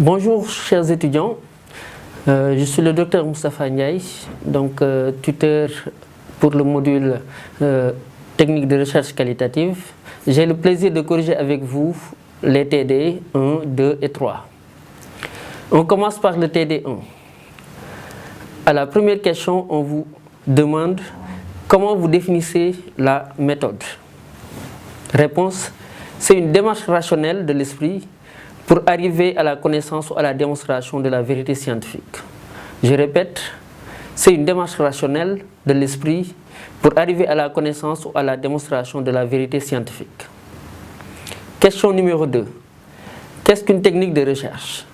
Bonjour chers étudiants, je suis le docteur Moustapha Ndiaye, donc tuteur pour le module technique de recherche qualitative. J'ai le plaisir de corriger avec vous les TD 1, 2 et 3. On commence par le TD 1. À la première question, on vous demande comment vous définissez la méthode. Réponse, c'est une démarche rationnelle de l'esprit pour arriver à la connaissance ou à la démonstration de la vérité scientifique. Je répète, c'est une démarche rationnelle de l'esprit pour arriver à la connaissance ou à la démonstration de la vérité scientifique. Question numéro 2. Qu'est-ce qu'une technique de recherche?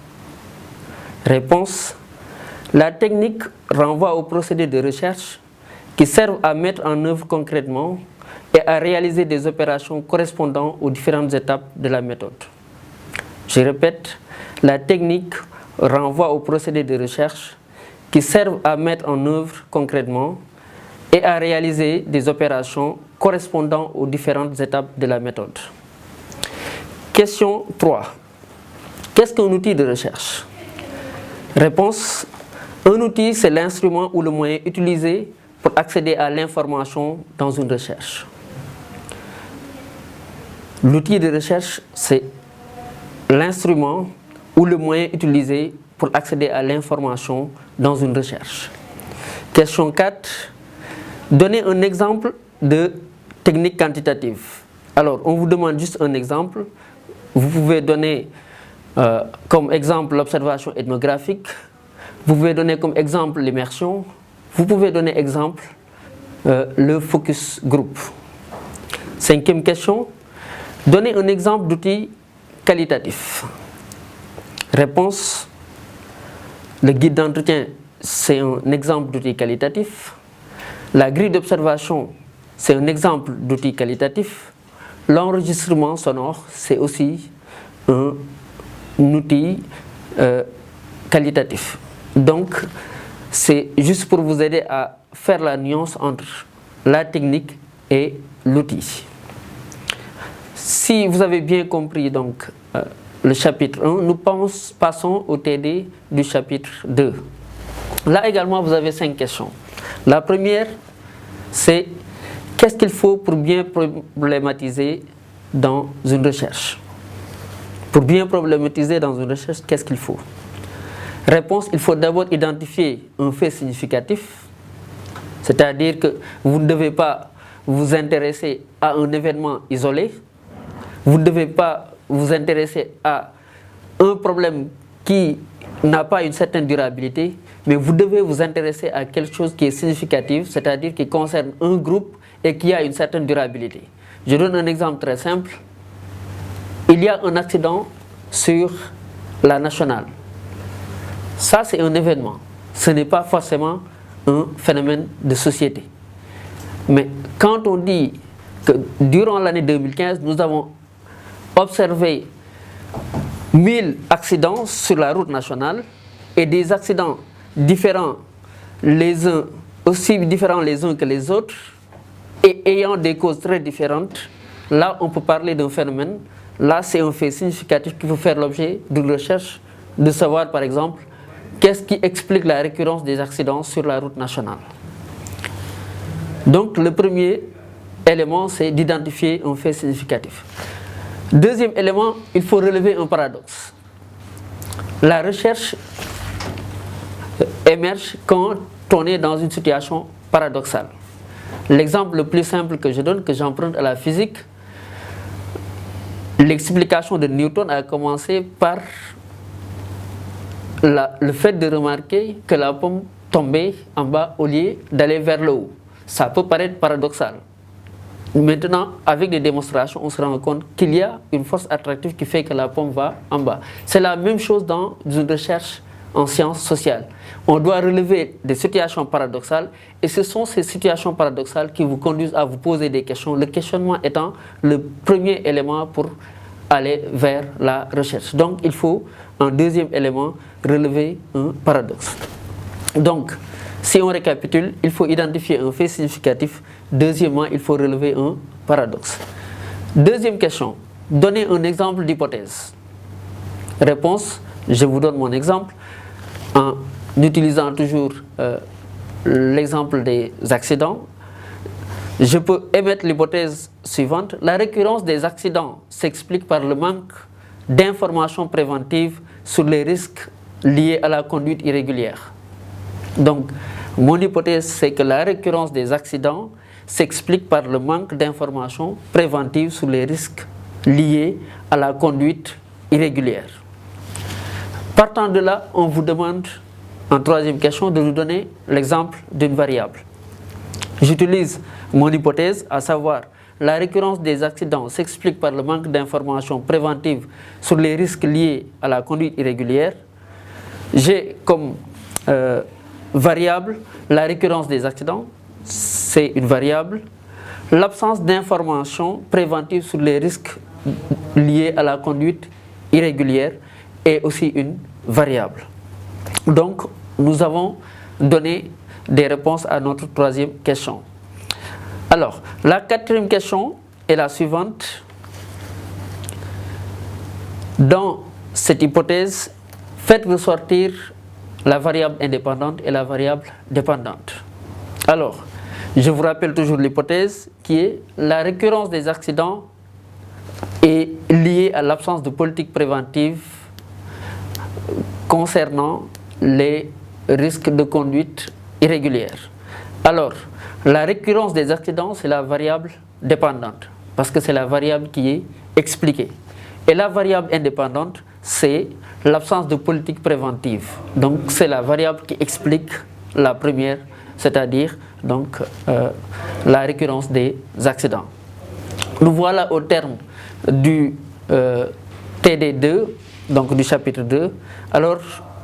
Réponse, la technique renvoie aux procédés de recherche qui servent à mettre en œuvre concrètement et à réaliser des opérations correspondant aux différentes étapes de la méthode. Je répète, la technique renvoie aux procédés de recherche qui servent à mettre en œuvre concrètement et à réaliser des opérations correspondant aux différentes étapes de la méthode. Question 3. Qu'est-ce qu'un outil de recherche? Réponse, un outil, c'est l'instrument ou le moyen utilisé pour accéder à l'information dans une recherche. L'outil de recherche, c'est l'instrument ou le moyen utilisé pour accéder à l'information dans une recherche. Question 4. Donnez un exemple de technique quantitative. Alors, on vous demande juste un exemple. Vous pouvez donner comme exemple l'observation ethnographique. Vous pouvez donner comme exemple l'immersion. Vous pouvez donner exemple le focus group. Cinquième question. Donnez un exemple d'outil qualitatif. Réponse, le guide d'entretien, c'est un exemple d'outil qualitatif. La grille d'observation, c'est un exemple d'outil qualitatif. L'enregistrement sonore, c'est aussi un outil qualitatif. Donc, c'est juste pour vous aider à faire la nuance entre la technique et l'outil. Si vous avez bien compris donc le chapitre 1, nous passons au TD du chapitre 2. Là également, vous avez 5 questions. La première, c'est qu'est-ce qu'il faut pour bien problématiser dans une recherche? Pour bien problématiser dans une recherche, qu'est-ce qu'il faut? Réponse, il faut d'abord identifier un fait significatif, c'est-à-dire que vous ne devez pas vous intéresser à un événement isolé, vous ne devez pas vous intéresser à un problème qui n'a pas une certaine durabilité, mais vous devez vous intéresser à quelque chose qui est significatif, c'est-à-dire qui concerne un groupe et qui a une certaine durabilité. Je donne un exemple très simple. Il y a un accident sur la nationale. Ça, c'est un événement. Ce n'est pas forcément un phénomène de société. Mais quand on dit que durant l'année 2015, nous avons observé 1000 accidents sur la route nationale et des accidents différents les uns, aussi différents les uns que les autres et ayant des causes très différentes, là on peut parler d'un phénomène. Là c'est un fait significatif qui peut faire l'objet d'une recherche, de savoir par exemple qu'est-ce qui explique la récurrence des accidents sur la route nationale. Donc le premier élément, c'est d'identifier un fait significatif. Deuxième élément, il faut relever un paradoxe. La recherche émerge quand on est dans une situation paradoxale. L'exemple le plus simple que je donne, que j'emprunte à la physique, l'explication de Newton a commencé par le fait de remarquer que la pomme tombait en bas au lieu d'aller vers le haut. Ça peut paraître paradoxal. Maintenant, avec des démonstrations, on se rend compte qu'il y a une force attractive qui fait que la pomme va en bas. C'est la même chose dans une recherche en sciences sociales. On doit relever des situations paradoxales et ce sont ces situations paradoxales qui vous conduisent à vous poser des questions. Le questionnement étant le premier élément pour aller vers la recherche. Donc, il faut, en deuxième élément, relever un paradoxe. Donc, si on récapitule, il faut identifier un fait significatif. Deuxièmement, il faut relever un paradoxe. Deuxième question, donner un exemple d'hypothèse. Réponse, Je vous donne mon exemple en utilisant toujours l'exemple des accidents. Je peux émettre l'hypothèse suivante. La récurrence des accidents s'explique par le manque d'informations préventives sur les risques liés à la conduite irrégulière. Donc, mon hypothèse, c'est que la récurrence des accidents s'explique par le manque d'informations préventives sur les risques liés à la conduite irrégulière. Partant de là, on vous demande, en troisième question, de nous donner l'exemple d'une variable. J'utilise mon hypothèse, à savoir la récurrence des accidents s'explique par le manque d'informations préventives sur les risques liés à la conduite irrégulière. J'ai comme variable la récurrence des accidents, c'est une variable. L'absence d'informations préventives sur les risques liés à la conduite irrégulière est aussi une variable. Donc, nous avons donné des réponses à notre troisième question. Alors, la quatrième question est la suivante. Dans cette hypothèse, faites ressortir la variable indépendante et la variable dépendante. Alors, je vous rappelle toujours l'hypothèse qui est la récurrence des accidents est liée à l'absence de politique préventive concernant les risques de conduite irrégulière. Alors, la récurrence des accidents, c'est la variable dépendante, parce que c'est la variable qui est expliquée. Et la variable indépendante, c'est l'absence de politique préventive. Donc, c'est la variable qui explique la première, c'est-à-dire donc la récurrence des accidents. Nous voilà au terme du TD2, donc du chapitre 2. Alors,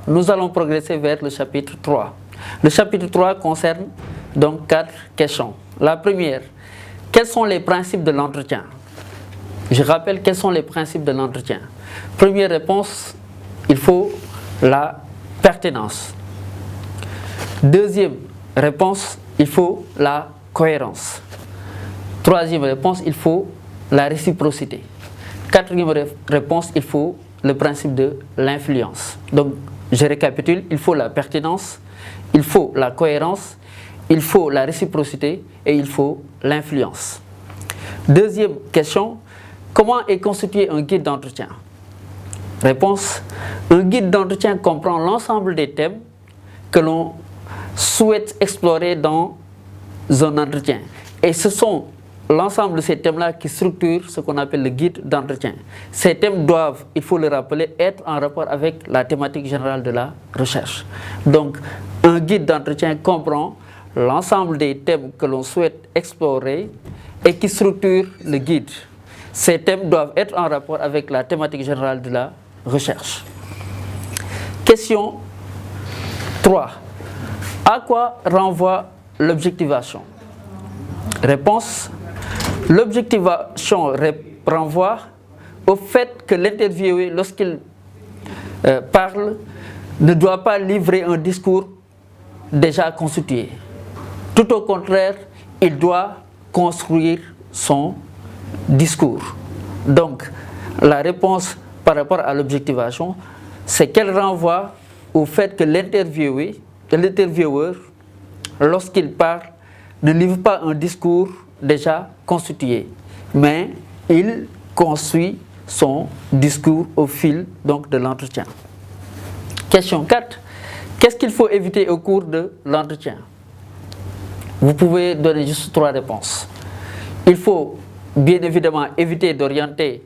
nous allons progresser vers le chapitre 3. Le chapitre 3 concerne donc 4 questions. La première, quels sont les principes de l'entretien? Je rappelle quels sont les principes de l'entretien. Première réponse, il faut la pertinence. Deuxième réponse, il faut la cohérence. Troisième réponse, il faut la réciprocité. Quatrième réponse, il faut le principe de l'influence. Donc, je récapitule, il faut la pertinence, il faut la cohérence, il faut la réciprocité et il faut l'influence. Deuxième question, comment est constitué un guide d'entretien? Réponse, un guide d'entretien comprend l'ensemble des thèmes que l'on souhaite explorer dans un entretien. Et ce sont l'ensemble de ces thèmes-là qui structurent ce qu'on appelle le guide d'entretien. Ces thèmes doivent, il faut le rappeler, être en rapport avec la thématique générale de la recherche. Donc, un guide d'entretien comprend l'ensemble des thèmes que l'on souhaite explorer et qui structurent le guide. Ces thèmes doivent être en rapport avec la thématique générale de la recherche. Question 3. À quoi renvoie l'objectivation? Réponse, l'objectivation renvoie au fait que l'interviewé, lorsqu'il parle, ne doit pas livrer un discours déjà constitué. Tout au contraire, il doit construire son discours. Donc, la réponse par rapport à l'objectivation, c'est qu'elle renvoie au fait que l'intervieweur, lorsqu'il parle, ne livre pas un discours déjà constitué, mais il construit son discours au fil donc, de l'entretien. Question 4. Qu'est-ce qu'il faut éviter au cours de l'entretien? Vous pouvez donner juste 3 réponses. Il faut bien évidemment éviter d'orienter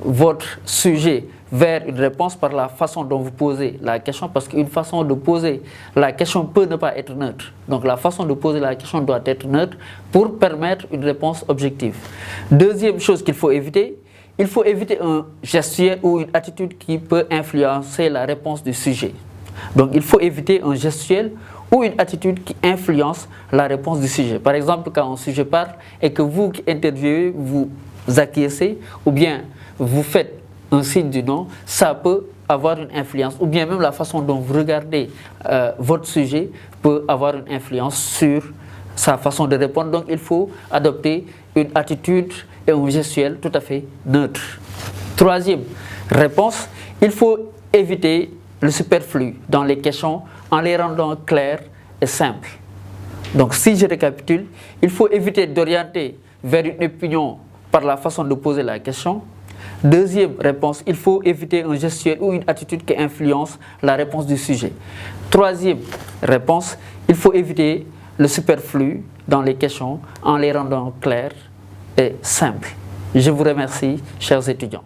votre sujet vers une réponse par la façon dont vous posez la question, parce qu'une façon de poser la question peut ne pas être neutre. Donc la façon de poser la question doit être neutre pour permettre une réponse objective. Deuxième chose qu'il faut éviter, il faut éviter un gestuel ou une attitude qui peut influencer la réponse du sujet. Donc il faut éviter un gestuel ou une attitude qui influence la réponse du sujet. Par exemple, quand un sujet parle et que vous qui interviewez, vous acquiescez ou bien vous faites un signe du non, ça peut avoir une influence. Ou bien même la façon dont vous regardez votre sujet peut avoir une influence sur sa façon de répondre. Donc il faut adopter une attitude et un gestuel tout à fait neutre. Troisième réponse, il faut éviter le superflu dans les questions en les rendant claires et simples. Donc si je récapitule, il faut éviter d'orienter vers une opinion par la façon de poser la question. Deuxième réponse, il faut éviter un gestuel ou une attitude qui influence la réponse du sujet. Troisième réponse, il faut éviter le superflu dans les questions en les rendant claires et simples. Je vous remercie, chers étudiants.